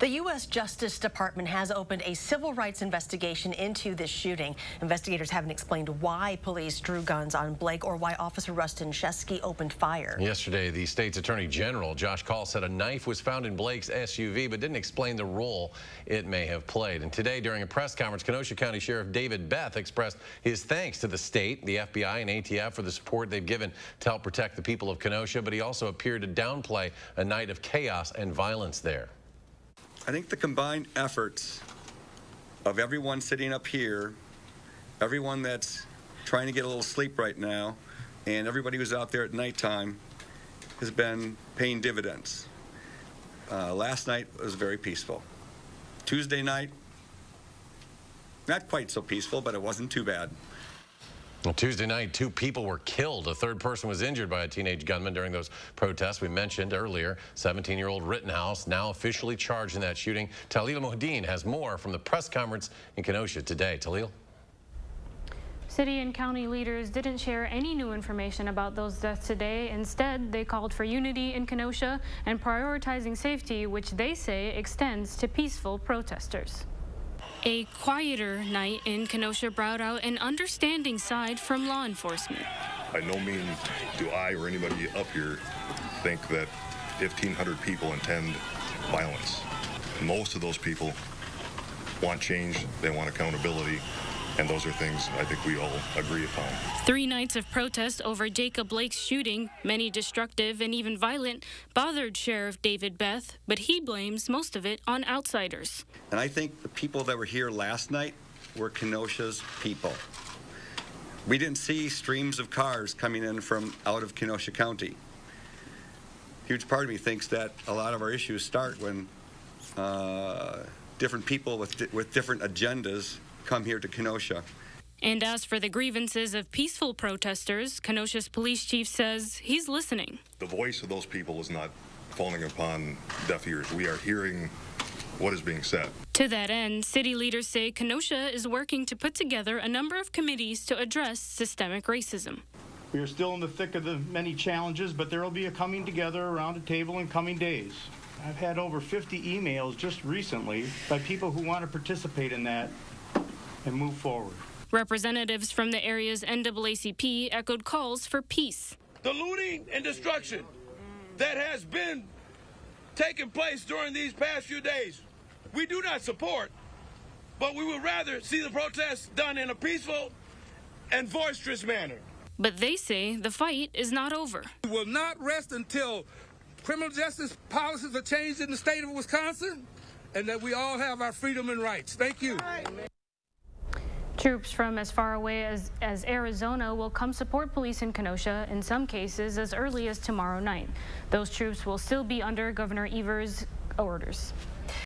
The U.S. Justice Department has opened a civil rights investigation into this shooting. Investigators haven't explained why police drew guns on Blake or why Officer Rustin Shesky opened fire. Yesterday, the state's Attorney General, Josh Call, said a knife was found in Blake's SUV, but didn't explain the role it may have played. And today, during a press conference, Kenosha County Sheriff David Beth expressed his thanks to the state, the FBI, and ATF for the support they've given to help protect the people of Kenosha, but he also appeared to downplay a night of chaos and violence there. I think the combined efforts of everyone sitting up here, everyone that's trying to get a little sleep right now, and everybody who's out there at nighttime has been paying dividends. Last night was very peaceful. Tuesday night, not quite so peaceful, but it wasn't too bad. Well, Tuesday night, 2 people were killed. A 3rd person was injured by a teenage gunman during those protests we mentioned earlier. 17-year-old Rittenhouse now officially charged in that shooting. Talil Mohdeen has more from the press conference in Kenosha today. Talil? City and county leaders didn't share any new information about those deaths today. Instead, they called for unity in Kenosha and prioritizing safety, which they say extends to peaceful protesters. A quieter night in Kenosha brought out an understanding side from law enforcement. By no means do I or anybody up here think that 1,500 people intend violence. Most of those people want change, they want accountability, and those are things I think we all agree upon. 3 nights of protest over Jacob Blake's shooting, many destructive and even violent, bothered Sheriff David Beth, but he blames most of it on outsiders. And I think the people that were here last night were Kenosha's people. We didn't see streams of cars coming in from out of Kenosha County. A huge part of me thinks that a lot of our issues start when different people with different agendas come here to Kenosha. And as for the grievances of peaceful protesters, Kenosha's police chief says he's listening. The voice of those people is not falling upon deaf ears. We are hearing what is being said. To that end, city leaders say Kenosha is working to put together a number of committees to address systemic racism. We are still in the thick of the many challenges, but there will be a coming together around a table in coming days. I've had over 50 emails just recently by people who want to participate in that and move forward. Representatives from the area's NAACP echoed calls for peace. The looting and destruction that has been taking place during these past few days, we do not support, but we would rather see the protests done in a peaceful and boisterous manner. But they say the fight is not over. We will not rest until criminal justice policies are changed in the state of Wisconsin and that we all have our freedom and rights. Thank you. Troops from as far away as Arizona will come support police in Kenosha, in some cases as early as tomorrow night. Those troops will still be under Governor Evers' orders.